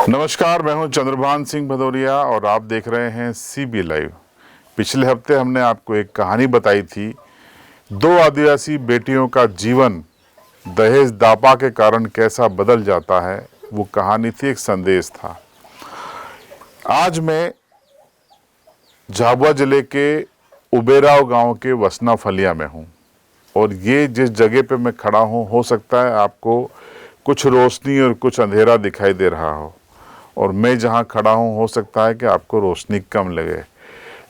नमस्कार, मैं हूं चंद्रभान सिंह भदौरिया और आप देख रहे हैं सीबी लाइव। पिछले हफ्ते हमने आपको एक कहानी बताई थी। दो आदिवासी बेटियों का जीवन दहेज दापा के कारण कैसा बदल जाता है। वो कहानी थी, एक संदेश था। आज मैं झाबुआ जिले के उबेराव गांव के वसना फलिया में हूं और ये जिस जगह पे मैं खड़ा हूं, हो सकता है आपको कुछ रोशनी और कुछ अंधेरा दिखाई दे रहा हो, और मैं जहां खड़ा हूं हो सकता है कि आपको रोशनी कम लगे।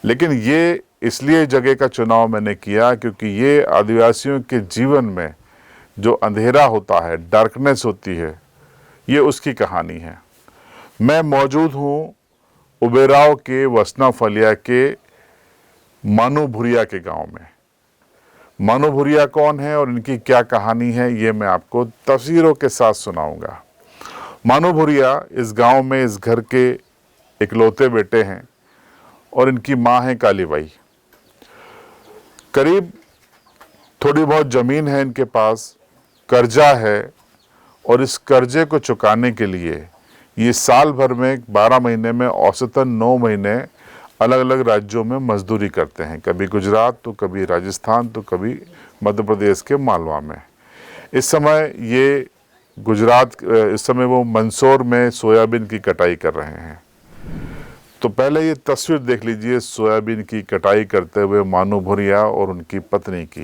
लेकिन ये इसलिए जगह का चुनाव मैंने किया क्योंकि ये आदिवासियों के जीवन में जो अंधेरा होता है, डार्कनेस होती है, ये उसकी कहानी है। मैं मौजूद हूं उबेराव के वसना फलिया के मानू भुरिया के गांव में। मानू भुरिया कौन है और इनकी क्या कहानी है, ये मैं आपको तस्वीरों के साथ सुनाऊंगा। मानू भुरिया इस गांव में इस घर के इकलौते बेटे हैं और इनकी मां है कालीबाई। करीब थोड़ी बहुत जमीन है इनके पास, कर्जा है, और इस कर्जे को चुकाने के लिए ये साल भर में 12 महीने में औसतन 9 महीने अलग अलग राज्यों में मजदूरी करते हैं। कभी गुजरात तो कभी राजस्थान तो कभी मध्य प्रदेश के मालवा में। इस समय वो मंदसौर में सोयाबीन की कटाई कर रहे हैं। तो पहले ये तस्वीर देख लीजिए सोयाबीन की कटाई करते हुए मानू भुरिया और उनकी पत्नी की।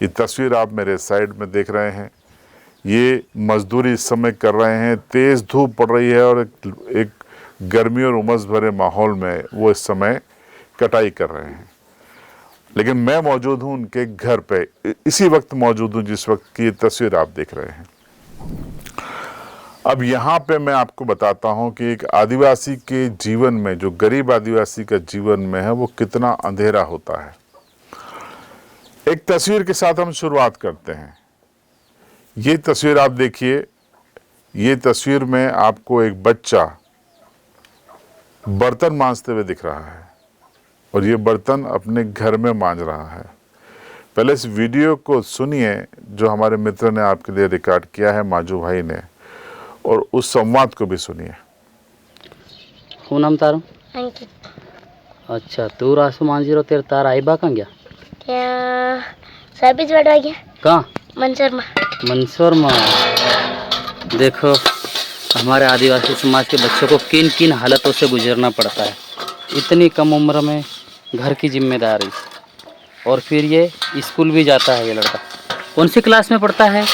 ये तस्वीर आप मेरे साइड में देख रहे हैं। ये मजदूरी इस समय कर रहे हैं। तेज धूप पड़ रही है और एक गर्मी और उमस भरे माहौल में वो इस समय कटाई कर रहे हैं। लेकिन मैं मौजूद हूं उनके घर पे, इसी वक्त मौजूद हूं जिस वक्त की तस्वीर आप देख रहे हैं। अब यहाँ पे मैं आपको बताता हूँ कि एक आदिवासी के जीवन में, जो गरीब आदिवासी का जीवन में है, वो कितना अंधेरा होता है। एक तस्वीर के साथ हम शुरुआत करते हैं। ये तस्वीर आप देखिए। ये तस्वीर में आपको एक बच्चा बर्तन मांजते हुए दिख रहा है और ये बर्तन अपने घर में मांज रहा है। पहले इस वीडियो को सुनिए जो हमारे मित्र ने आपके लिए रिकॉर्ड किया है, माजू भाई ने, और उस संवाद को भी सुनिए। શું નામ તારું? अंकित। अच्छा, तू रासु मांझी रो तेरे तार आई बा कहाँ गया? क्या साबित बढ़वा गया कहाँ? मंसूर में। मंदसौर में। देखो, हमारे आदिवासी समाज के बच्चों को किन किन हालतों से गुजरना पड़ता है। इतनी कम उम्र में घर की जिम्मेदारी, और फिर ये स्कूल भी जाता है। ये लड़का कौन सी क्लास में पढ़ता है?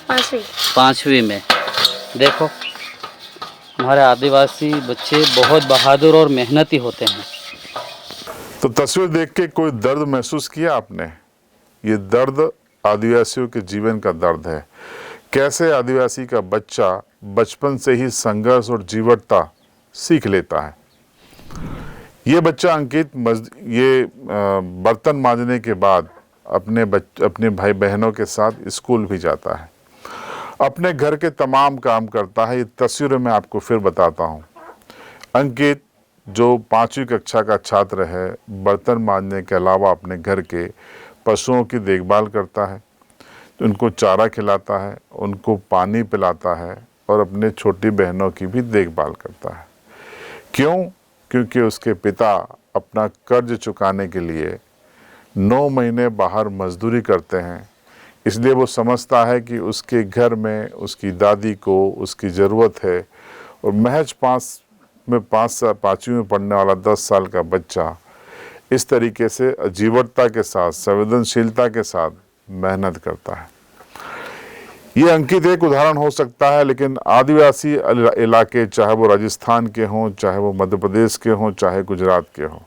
5वीं। 5वीं में। देखो, हमारे आदिवासी बच्चे बहुत बहादुर और मेहनती होते हैं। तो तस्वीर देख के कोई दर्द महसूस किया आपने? ये दर्द आदिवासियों के जीवन का दर्द है। कैसे आदिवासी का बच्चा बचपन से ही संघर्ष और जीवटता सीख लेता है। ये बच्चा अंकित बर्तन मांजने के बाद अपने भाई बहनों के साथ स्कूल भी जाता है, अपने घर के तमाम काम करता है। ये तस्वीरें मैं आपको फिर बताता हूँ। अंकित जो 5वीं कक्षा का छात्र है, बर्तन मांजने के अलावा अपने घर के पशुओं की देखभाल करता है, उनको चारा खिलाता है, उनको पानी पिलाता है और अपने छोटी बहनों की भी देखभाल करता है। क्यों? क्योंकि उसके पिता अपना कर्ज चुकाने के लिए 9 महीने बाहर मजदूरी करते हैं। इसलिए वो समझता है कि उसके घर में उसकी दादी को उसकी ज़रूरत है, और महज 5वीं में पढ़ने वाला 10 साल का बच्चा इस तरीके से जीवटता के साथ, संवेदनशीलता के साथ मेहनत करता है। ये अंकित एक उदाहरण हो सकता है, लेकिन आदिवासी इलाके, चाहे वो राजस्थान के हों, चाहे वो मध्य प्रदेश के हों, चाहे गुजरात के हों,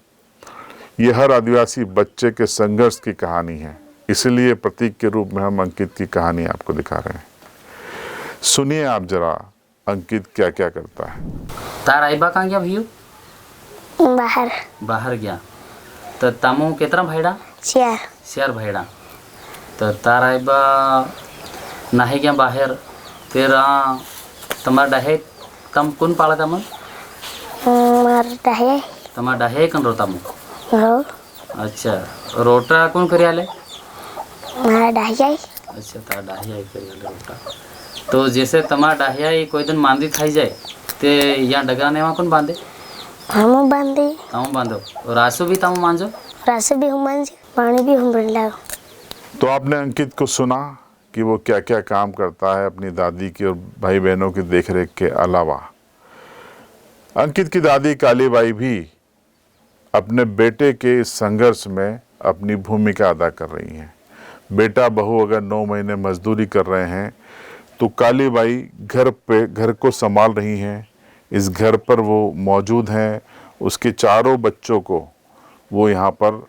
ये हर आदिवासी बच्चे के संघर्ष की कहानी है। इसलिए प्रतीक के रूप में हम अंकित की कहानी आपको दिखा रहे हैं। सुनिए आप जरा अंकित क्या क्या करता है। तार आई बा कहाँ गया भैया? बाहर। बाहर गया। तो तामू कितना भाईड़ा? 4। 4 भाईड़ा। तो तार आई बा नाही गया बाहर। तेरा तुम्हारा डहे तम कौन पाला तम? मारता है। तुम्हारा डहे कौन रोता मु? हो। अच्छा, रोटा कौन करिया ले? मारा ढाई जाए। अच्छा, तार डाही आई करिया ले रोटा। तो जैसे तमार डाहिया ये कोई दिन मांदी खाई जाए ते यहाँ डगराने वहाँ कौन बांधे? हम बांधे ताऊ बांधो और आंसू भी ताऊ मांझो। रास्ते भी हम मांझे पानी भी हम भर लाओ। तो आपने अंकित को सुना कि वो क्या क्या काम करता है अपनी दादी की और भाई बहनों की देखरेख के अलावा। अंकित की दादी कालीबाई भी अपने बेटे के इस संघर्ष में अपनी भूमिका अदा कर रही हैं। बेटा बहू अगर 9 महीने मजदूरी कर रहे हैं तो कालीबाई घर को संभाल रही हैं। इस घर पर वो मौजूद हैं। उसके चारों बच्चों को वो यहाँ पर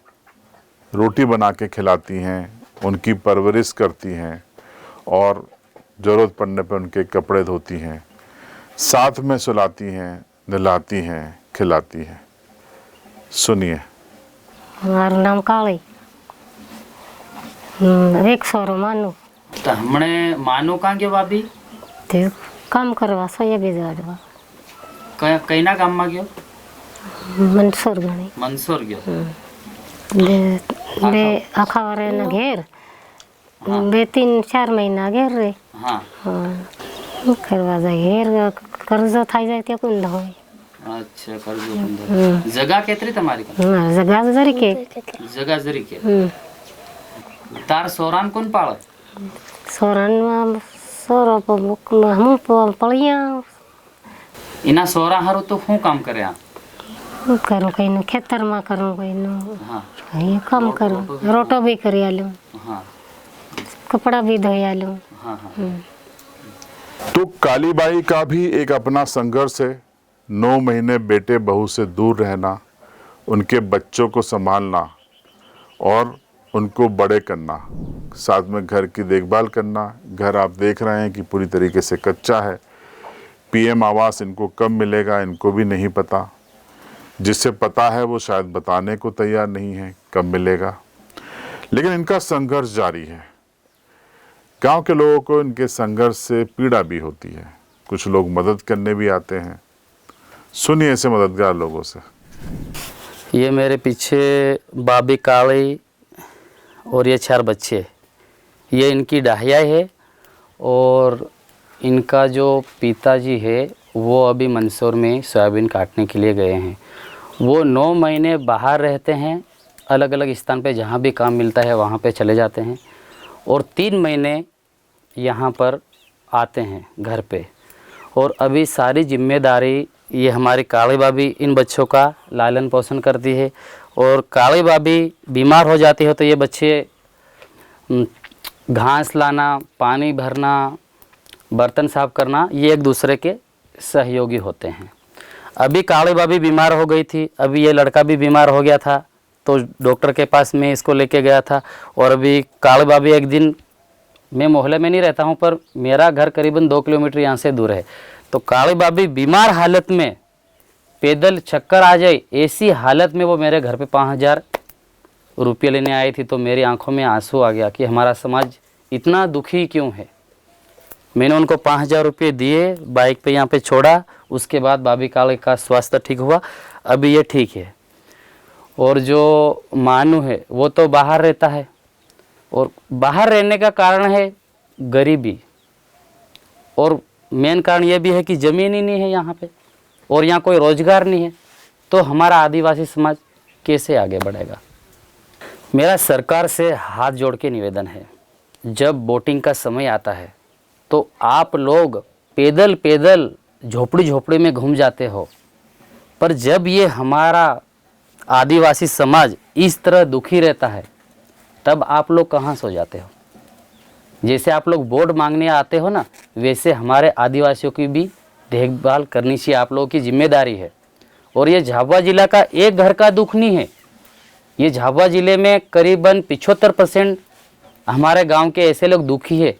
रोटी बना के खिलाती हैं, उनकी परवरिश करती हैं और ज़रूरत पड़ने पर उनके कपड़े धोती हैं, साथ में सुलाती हैं, नहलाती हैं, खिलाती हैं। सुनिए। મારું નામ કાળી એક સોરો માનું तो हमने मानो कहाँ गयो भाभी? તે કામ કરવા સોયાબી જવા कहीं ना काम में गयो? મનસૂર ગણી मंसूर गयो। બે આખા વારેના ઘેર 2-3-4 મહિના ઘેર રે हाँ કરવા જાય ઘેર કરજો થઈ જાય તે કોણ હોય अच्छा कर दो। जगह केतरी तुम्हारी का? જગા જરીકે जगह जरी के तार सोरान कौन पाले? સોરાનમાં સોરો હું પળિયા इना सोरा हरो तो हूँ काम करे यहाँ? કરું કઈનું ખેતરમાં કરું કઈનું हाँ અહીં કામ કરું રોટો બી કરી આલું हाँ કપડા બી ધોઈ આલું हाँ हाँ। तो कालीबाई का भी एक अपना संघर्ष है। 9 महीने बेटे बहू से दूर रहना, उनके बच्चों को संभालना और उनको बड़े करना, साथ में घर की देखभाल करना। घर आप देख रहे हैं कि पूरी तरीके से कच्चा है। पीएम आवास इनको कब मिलेगा इनको भी नहीं पता। जिससे पता है वो शायद बताने को तैयार नहीं है कब मिलेगा, लेकिन इनका संघर्ष जारी है। गांव के लोगों को इनके संघर्ष से पीड़ा भी होती है। कुछ लोग मदद करने भी आते हैं। सुनिए ऐसे मददगार लोगों से। ये मेरे पीछे बाबी काली और ये 4 बच्चे, ये इनकी डाहिया है और इनका जो पिताजी है वो अभी मंदसौर में सोयाबीन काटने के लिए गए हैं। वो 9 महीने बाहर रहते हैं, अलग अलग स्थान पे जहाँ भी काम मिलता है वहाँ पे चले जाते हैं और 3 महीने यहाँ पर आते हैं घर पे। और अभी सारी जिम्मेदारी ये हमारी काली भाभी इन बच्चों का लालन पोषण करती है। और काली भाभी बीमार हो जाती है तो ये बच्चे घास लाना, पानी भरना, बर्तन साफ करना, ये एक दूसरे के सहयोगी होते हैं। अभी काली भाभी बीमार हो गई थी, अभी ये लड़का भी बीमार हो गया था तो डॉक्टर के पास मैं इसको लेके गया था। और अभी काली भाभी एक दिन, मैं मोहल्ले में नहीं रहता हूँ पर मेरा घर करीबन 2 किलोमीटर यहाँ से दूर है, तो काली भाभी बीमार हालत में पैदल चक्कर आ जाए ऐसी हालत में वो मेरे घर पे 5,000 रुपये लेने आई थी। तो मेरी आंखों में आंसू आ गया कि हमारा समाज इतना दुखी क्यों है। मैंने उनको 5,000 रुपये दिए, बाइक पे यहाँ पे छोड़ा। उसके बाद भाभी काली का स्वास्थ्य ठीक हुआ, अभी ये ठीक है। और जो मानू है वो तो बाहर रहता है और बाहर रहने का कारण है गरीबी और मेन कारण ये भी है कि ज़मीन ही नहीं है यहाँ पे और यहाँ कोई रोज़गार नहीं है। तो हमारा आदिवासी समाज कैसे आगे बढ़ेगा। मेरा सरकार से हाथ जोड़ के निवेदन है, जब वोटिंग का समय आता है तो आप लोग पैदल पैदल झोपड़ी झोपड़ी में घूम जाते हो, पर जब ये हमारा आदिवासी समाज इस तरह दुखी रहता है तब आप लोग कहाँ सो जाते हो। जैसे आप लोग वोट मांगने आते हो ना, वैसे हमारे आदिवासियों की भी देखभाल करनी चाहिए, आप लोगों की जिम्मेदारी है। और ये झाबुआ ज़िला का एक घर का दुख नहीं है, ये झाबुआ ज़िले में करीबन 75% हमारे गांव के ऐसे लोग दुखी है,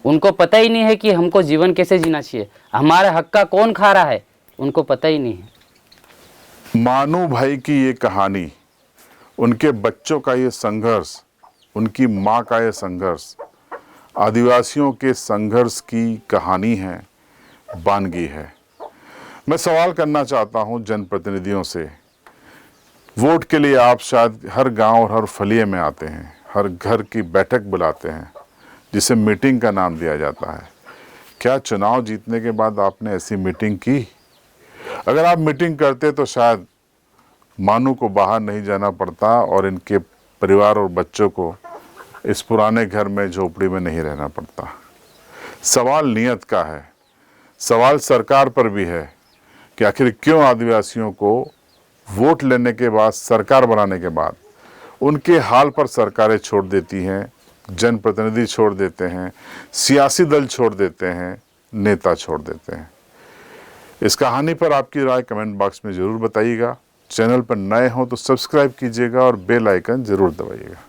उनको पता ही नहीं है कि हमको जीवन कैसे जीना चाहिए, हमारे हक का कौन खा रहा है, उनको पता ही नहीं है। मानू भाई की ये कहानी, उनके बच्चों का ये संघर्ष, उनकी माँ का ये संघर्ष, आदिवासियों के संघर्ष की कहानी है, बानगी है। मैं सवाल करना चाहता हूं जनप्रतिनिधियों से। वोट के लिए आप शायद हर गांव और हर फलिए में आते हैं, हर घर की बैठक बुलाते हैं जिसे मीटिंग का नाम दिया जाता है। क्या चुनाव जीतने के बाद आपने ऐसी मीटिंग की? अगर आप मीटिंग करते तो शायद मानू को बाहर नहीं जाना पड़ता और इनके परिवार और बच्चों को इस पुराने घर में झोपड़ी में नहीं रहना पड़ता। सवाल नियत का है, सवाल सरकार पर भी है कि आखिर क्यों आदिवासियों को वोट लेने के बाद, सरकार बनाने के बाद उनके हाल पर सरकारें छोड़ देती हैं, जनप्रतिनिधि छोड़ देते हैं, सियासी दल छोड़ देते हैं, नेता छोड़ देते हैं। इस कहानी पर आपकी राय कमेंट बॉक्स में ज़रूर बताइएगा। चैनल पर नए हो तो सब्सक्राइब कीजिएगा और बेल आइकन ज़रूर दबाइएगा।